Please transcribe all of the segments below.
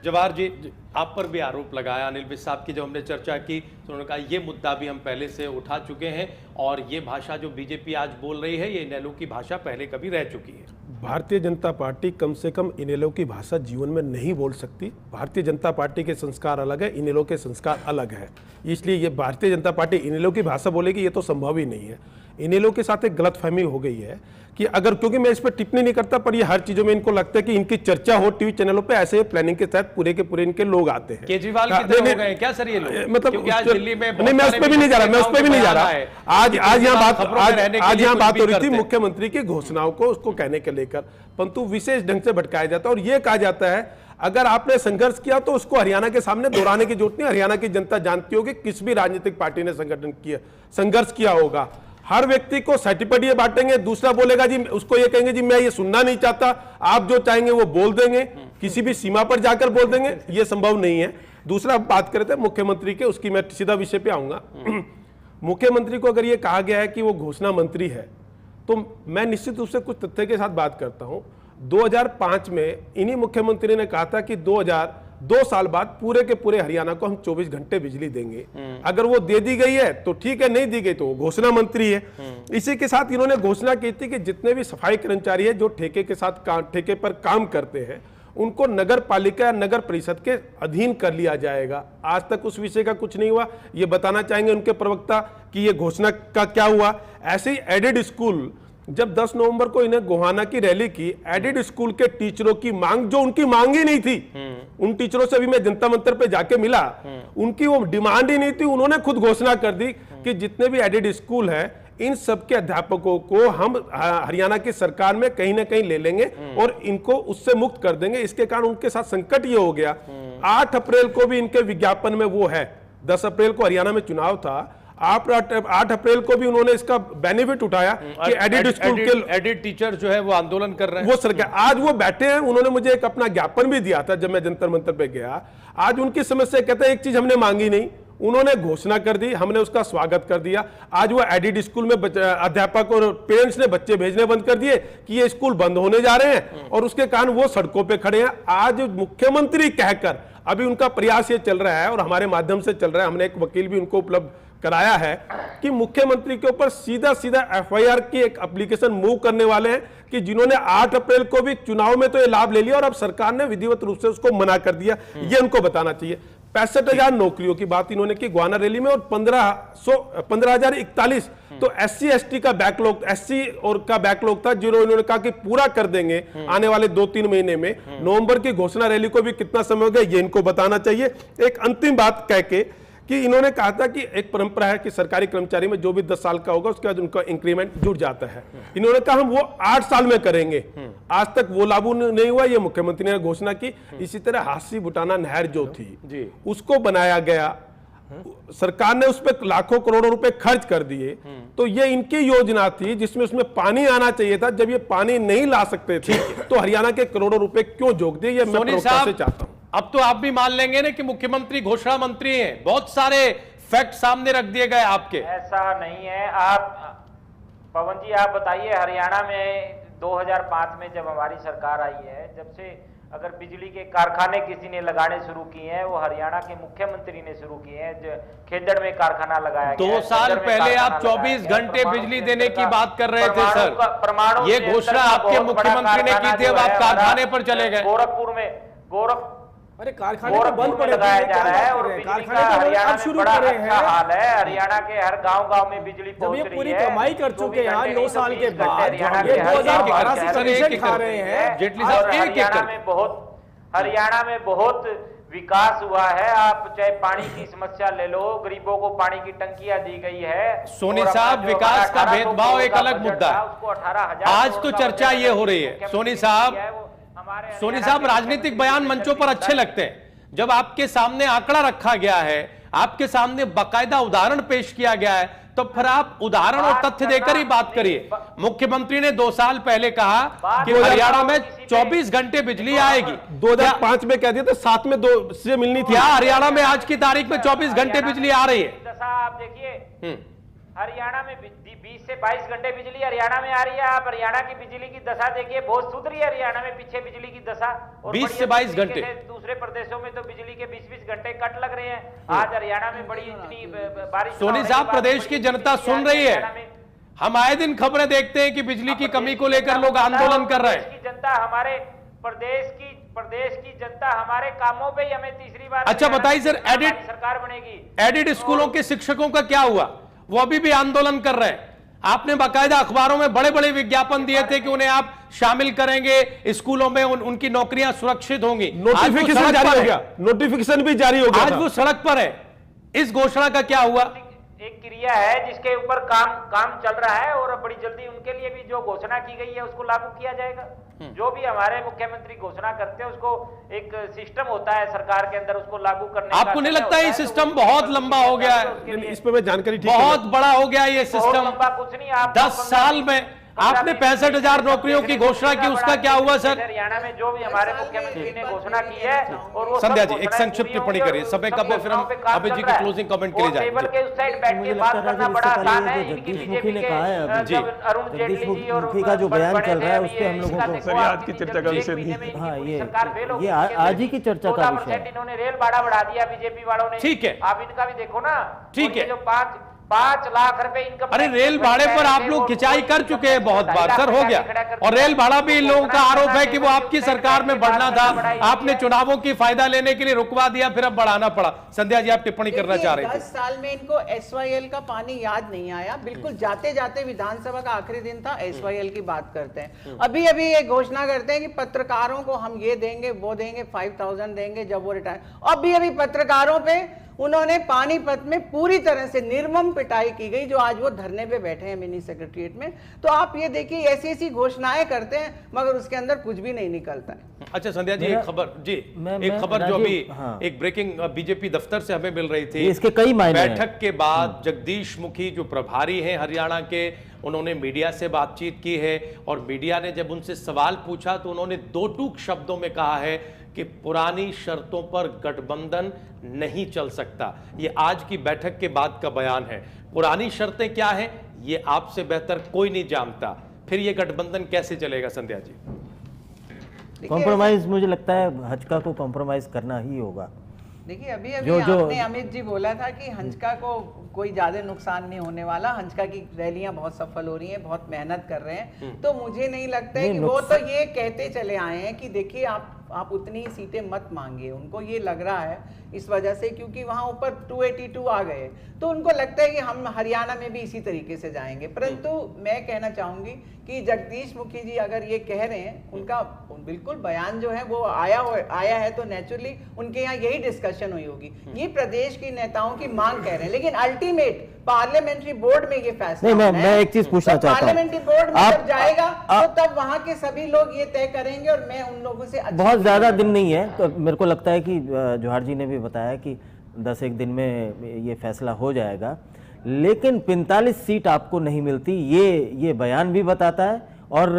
जवाहर जी, आप पर भी आरोप लगाया अनिल विज साहब की, जब हमने चर्चा की तो उन्होंने कहा ये मुद्दा भी हम पहले से उठा चुके हैं और ये भाषा जो बीजेपी आज बोल रही है ये इनेलो की भाषा पहले कभी रह चुकी है। भारतीय जनता पार्टी कम से कम इनेलो की भाषा जीवन में नहीं बोल सकती। भारतीय जनता पार्टी के संस्कार अलग है, इनेलो के संस्कार अलग है, इसलिए ये भारतीय जनता पार्टी इनेलो की भाषा बोलेगी ये तो संभव ही नहीं है। इनेलो के साथ एक गलतफहमी हो गई है कि अगर, क्योंकि मैं इस पर टिप्पणी नहीं करता, पर ये हर चीजों में इनको लगता है कि इनकी चर्चा हो टीवी चैनलों पे, ऐसे प्लानिंग के तहत पूरे के पूरे इनके लोग आते हैं। केजरीवाल की तरह हो गए क्या सर ये लोग? मतलब आज दिल्ली में नहीं, मैं उस पर भी नहीं जा रहा, मैं उस पर भी नहीं जा रहा। आज यहाँ बात हो रही थी मुख्यमंत्री की घोषणाओं को उसको कहने के लेकर, परंतु विशेष ढंग से भटकाया जाता है और ये कहा जाता है अगर आपने संघर्ष किया तो उसको हरियाणा के सामने दोहराने की जरूरत नहीं। हरियाणा की जनता जानती होगी किस भी राजनीतिक पार्टी ने संघर्ष किया होगा। हर व्यक्ति को सर्टिफिकेट ये बांटेंगे, दूसरा बोलेगा जी, उसको ये कहेंगे जी मैं ये सुनना नहीं चाहता, आप जो चाहेंगे वो बोल देंगे, किसी भी सीमा पर जाकर बोल देंगे, ये संभव नहीं है। दूसरा बात करते हैं मुख्यमंत्री के, उसकी मैं सीधा विषय पे आऊंगा। मुख्यमंत्री को अगर ये कहा गया है कि वो घोषणा मंत्री है तो मैं निश्चित रूप से कुछ तथ्य के साथ बात करता हूं। 2005 में इन्हीं मुख्यमंत्री ने कहा था कि 2 साल बाद पूरे के पूरे हरियाणा को हम 24 घंटे बिजली देंगे। अगर वो दे दी गई है तो ठीक है, नहीं दी गई तो घोषणा मंत्री है। इसी के साथ इन्होंने घोषणा की थी कि जितने भी सफाई कर्मचारी है जो ठेके के साथ ठेके पर काम करते हैं उनको नगर पालिका या नगर परिषद के अधीन कर लिया जाएगा। आज तक उस विषय का कुछ नहीं हुआ। ये बताना चाहेंगे उनके प्रवक्ता कि ये घोषणा का क्या हुआ। ऐसे ही एडेड स्कूल, जब 10 नवंबर को इन्हें गोहाना की रैली की, एडेड स्कूल के टीचरों की मांग, जो उनकी मांग ही नहीं थी, उन टीचरों से भी मैं जनता मंत्र पे जाके मिला, उनकी वो डिमांड ही नहीं थी। उन्होंने खुद घोषणा कर दी कि जितने भी एडेड स्कूल है इन सबके अध्यापकों को हम हरियाणा की सरकार में कहीं ना कहीं ले लेंगे और इनको उससे मुक्त कर देंगे। इसके कारण उनके साथ संकट ये हो गया, 8 अप्रैल को भी इनके विज्ञापन में वो है, 10 अप्रैल को हरियाणा में चुनाव था, 8 अप्रैल को भी उन्होंने इसका बेनिफिट उठाया कि एडिड स्कूल के एडिड टीचर जो है वो आंदोलन कर रहे हैं। वो सरकार आज वो बैठे हैं। उन्होंने मुझे एक अपना ज्ञापन भी दिया था जब मैं जंतर मंतर पे गया। आज उनकी समस्या कहते हैं एक चीज हमने मांगी नहीं, उन्होंने घोषणा कर दी, हमने उसका स्वागत कर दिया। आज वो एडिड स्कूल में अध्यापक और पेरेंट्स ने बच्चे भेजने बंद कर दिए कि ये स्कूल बंद होने जा रहे हैं और उसके कारण वो सड़कों पे खड़े हैं। आज मुख्यमंत्री कहकर अभी उनका प्रयास ये चल रहा है और हमारे माध्यम से चल रहा है, हमने एक वकील भी उनको उपलब्ध कराया है कि मुख्यमंत्री के ऊपर सीधा एफआईआर की एक एप्लीकेशन मूव करने वाले हैं कि जिन्होंने 8 अप्रैल को भी चुनाव में तो ये लाभ ले लिया और अब सरकार ने विधिवत रूप से उसको मना कर दिया। ये उनको बताना चाहिए। 65,000 नौकरियों की बात इन्होंने की गोहाना रैली में और 15,041 तो SC ST का बैकलॉग, SC और का बैकलॉग था, जिन्होंने कहा कि पूरा कर देंगे आने वाले 2-3 महीने में। नवंबर की घोषणा रैली को भी कितना समय हो गया ये इनको बताना चाहिए। एक अंतिम बात कह के कि इन्होंने कहा था कि एक परंपरा है कि सरकारी कर्मचारी में जो भी 10 साल का होगा उसके बाद उनका इंक्रीमेंट जुड़ जाता है। इन्होंने कहा हम वो 8 साल में करेंगे। आज तक वो लागू नहीं हुआ, ये मुख्यमंत्री ने घोषणा की। इसी तरह हासी बुटाना नहर जो थी उसको बनाया गया, सरकार ने उस पर लाखों करोड़ों रुपए खर्च कर दिए। तो ये इनकी योजना थी जिसमें उसमें पानी आना चाहिए था। जब ये पानी नहीं ला सकते थे तो हरियाणा के करोड़ों रुपए क्यों झोंक दिए, ये मैं प्रवक्ता से चाहता हूं। अब तो आप भी मान लेंगे ना कि मुख्यमंत्री घोषणा मंत्री हैं, बहुत सारे फैक्ट सामने रख दिए गए आपके। ऐसा नहीं है। आप पवन जी आप बताइए, हरियाणा में 2005 में जब हमारी सरकार आई है, जब से अगर बिजली के कारखाने किसी ने लगाने शुरू किए हैं वो हरियाणा के मुख्यमंत्री ने शुरू किए हैं। खेजड़ में कारखाना लगाया गया। 2 साल पहले आप 24 घंटे बिजली देने की बात कर रहे थे सर, परमाणु ये घोषणा आपके मुख्यमंत्री ने की थी, अब आप कारखाने पर चले गए। गोरखपुर में अरे कारखाने तो बंद पड़े लगाया जा रहा है और बिजली का हरियाणा में शुरू बड़ा करे अच्छा हाल है। हरियाणा के हर गांव में बिजली पहुंच रही है। पूरी कमाई कर चुके हैं यहाँ 9 साल के बाद, ये 2012 से कमीशन खा रहे हैं। जेटली साहब हरियाणा में बहुत विकास हुआ है। आप चाहे पानी की समस्या ले लो, गरीबों को पानी की टंकियां दी गई है। सोनी साहब, विकास का भेदभाव एक अलग मुद्दा है। आज तो चर्चा ये हो रही है सोनी साहब, राजनीतिक बयान मंचों पर अच्छे लगते हैं। जब आपके सामने आंकड़ा रखा गया है, आपके सामने बाकायदा उदाहरण पेश किया गया है, तो फिर आप उदाहरण और तथ्य देकर ही बात करिए। मुख्यमंत्री ने 2 साल पहले कहा कि हरियाणा में 24 घंटे बिजली आएगी। 2005 में कह दिया था, 7 में 2 से मिलनी थी। क्या हरियाणा में आज की तारीख में 24 घंटे बिजली आ रही है? आप देखिए हरियाणा में 20 से 22 घंटे बिजली हरियाणा में आ रही है। आप हरियाणा की बिजली की दशा देखिए, बहुत सुधर रही है हरियाणा में पीछे बिजली की दशा। और 20 से 22 घंटे। दूसरे प्रदेशों में तो बिजली के 20-20 घंटे कट लग रहे हैं। आज हरियाणा में बड़ी इतनी बारिश। सोनी साहब, प्रदेश की जनता सुन रही है। हम आए दिन खबरें देखते हैं कि बिजली की कमी को लेकर लोग आंदोलन कर रहे हैं। जनता हमारे प्रदेश की जनता हमारे कामों पे ही हमें तीसरी बार। अच्छा बताइए सर, सरकार बनेगी, एडिड स्कूलों के शिक्षकों का क्या हुआ? वो अभी भी आंदोलन कर रहे हैं। आपने बाकायदा अखबारों में बड़े बड़े विज्ञापन दिए थे कि उन्हें आप शामिल करेंगे स्कूलों में, उनकी नौकरियां सुरक्षित होंगी। नोटिफिकेशन जारी हो गया, नोटिफिकेशन भी जारी हो गया। आज वो सड़क पर है। इस घोषणा का क्या हुआ? एक क्रिया है जिसके ऊपर काम चल रहा है और बड़ी जल्दी उनके लिए भी जो घोषणा की गई है उसको लागू किया जाएगा। जो भी हमारे मुख्यमंत्री घोषणा करते हैं उसको एक सिस्टम होता है सरकार के अंदर, उसको लागू करने। आपको नहीं लगता ये सिस्टम बहुत लंबा हो गया है? इस पे मैं जानकारी बहुत बड़ा हो गया ये सिस्टम। कुछ नहीं, आप 10 साल में आपने 65,000 नौकरियों की घोषणा की, उसका क्या हुआ सर? हरियाणा में जो भी हमारे मुख्यमंत्री ने घोषणा की है और वो संध्या जी एक संक्षिप्त टिप्पणी करिए, समय कब है, फिर हम अभय जी के क्लोजिंग कमेंट के लिए जाएंगे। टेबल के उस साइड बैठ के बात करना बड़ा आसान है। इनकी बीजेपी ने कहा है जी, अरुण जेटली जी और मुखी का जो बयान चल रहा है उस पे हम लोगों को सर आज की चर्चा का विषय नहीं। हाँ, ये आज ही की चर्चा का विषय है। इन्होंने रेल भाड़ा बढ़ा दिया बीजेपी वालों ने। ठीक है, आप इनका भी देखो ना। ठीक है, जो 5 लाख रुपए इनकम। अरे रेल भाड़े पर आप लोग खिंचाई कर चुके हैं बहुत बार सर, हो गया। और रेल भाड़ा भी इन लोगों का आरोप है कि वो आपकी सरकार में बढ़ना था, आपने चुनावों की फायदा लेने के लिए रुकवा दिया, फिर अब बढ़ाना पड़ा। संध्या जी आप टिप्पणी करना चाह रहे थे। 10 साल में इनको SYL का पानी याद नहीं आया। बिल्कुल जाते जाते विधानसभा का आखिरी दिन था, SYL की बात करते हैं। अभी अभी ये घोषणा करते हैं कि पत्रकारों को हम ये देंगे वो देंगे, 5,000 देंगे जब वो रिटायर। अभी पत्रकारों पे उन्होंने पानीपत में पूरी तरह से निर्मम पिटाई की गई, जो आज वो धरने पे बैठे हैं मिनी सेक्रेटरिएट में। तो आप ये देखिए ऐसी घोषणाएं करते हैं मगर उसके अंदर कुछ भी नहीं निकलता है। अच्छा संध्या जी, एक खबर जी, एक खबर जो अभी एक ब्रेकिंग बीजेपी दफ्तर से हमें मिल रही थी, इसके कई मायने बैठक के बाद जगदीश मुखी जो प्रभारी हैं हरियाणा के, उन्होंने मीडिया से बातचीत की है और मीडिया ने जब उनसे सवाल पूछा तो उन्होंने 2 टूक शब्दों में कहा है कि पुरानी शर्तों पर गठबंधन नहीं चल सकता। ये आज की बैठक के बाद का बयान है। पुरानी शर्तें क्या हैं ये आपसे बेहतर कोई नहीं जानता, फिर ये गठबंधन कैसे चलेगा? संध्या जी कॉम्प्रोमाइज, मुझे लगता है हजका को कॉम्प्रोमाइज करना ही होगा। देखिए अभी आपने अमित जी बोला था कि हंसका को कोई ज्यादा नुकसान नहीं होने वाला, हंसका की रैलियां बहुत सफल हो रही हैं, बहुत मेहनत कर रहे हैं। तो मुझे नहीं लगता है कि वो तो ये कहते चले आए हैं कि देखिए आप उतनी सीटें मत मांगिए। उनको ये लग रहा है इस वजह से क्योंकि वहां ऊपर 282 आ गए, तो उनको लगता है कि हम हरियाणा में भी इसी तरीके से जाएंगे। परंतु मैं कहना चाहूंगी कि जगदीश मुखी जी अगर ये कह रहे हैं, उनका बिल्कुल बयान जो है वो आया है तो नेचुरली उनके यहाँ यही डिस्कशन हुई होगी। ये प्रदेश के नेताओं की मांग कह रहे हैं, लेकिन अल्टीमेट पार्लियामेंट्री बोर्ड में ये फैसला नहीं, मैं एक चीज पूछना चाहता हूं। पार्लियामेंट्री बोर्ड में जब जाएगा तो तब वहां के सभी लोग ये तय करेंगे और मैं उन लोगों से बहुत ज्यादा दिन नहीं है, तो मेरे को लगता है कि जौहर जी ने भी बताया कि 10-1 दिन में ये फैसला हो जाएगा। लेकिन 45 सीट आपको नहीं मिलती, ये बयान भी बताता है। और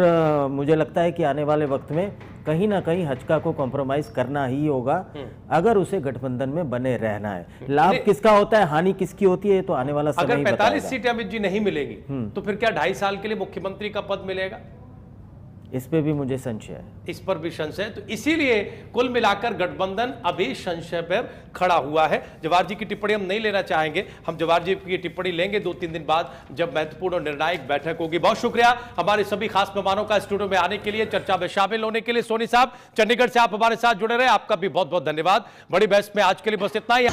मुझे लगता है कि आने वाले वक्त में कहीं ना कहीं हजका को कॉम्प्रोमाइज करना ही होगा अगर उसे गठबंधन में बने रहना है। लाभ किसका होता है, हानि किसकी होती है, तो आने वाला समय अगर 45 सीटें अमित जी नहीं मिलेंगी तो फिर क्या 2.5 साल के लिए मुख्यमंत्री का पद मिलेगा? इस पे भी मुझे संशय है, इस पर भी संशय है। तो इसीलिए कुल मिलाकर गठबंधन अभी संशय पर खड़ा हुआ है। जवाहर जी की टिप्पणी हम नहीं लेना चाहेंगे, हम जवाहर जी की टिप्पणी लेंगे 2-3 दिन बाद जब महत्वपूर्ण और निर्णायक बैठक होगी। बहुत शुक्रिया हमारे सभी खास मेहमानों का स्टूडियो में आने के लिए, चर्चा में शामिल होने के लिए। सोनी साहब चंडीगढ़ से आप हमारे साथ जुड़े रहे, आपका भी बहुत बहुत धन्यवाद। बड़ी बहस में आज के लिए बस इतना ही।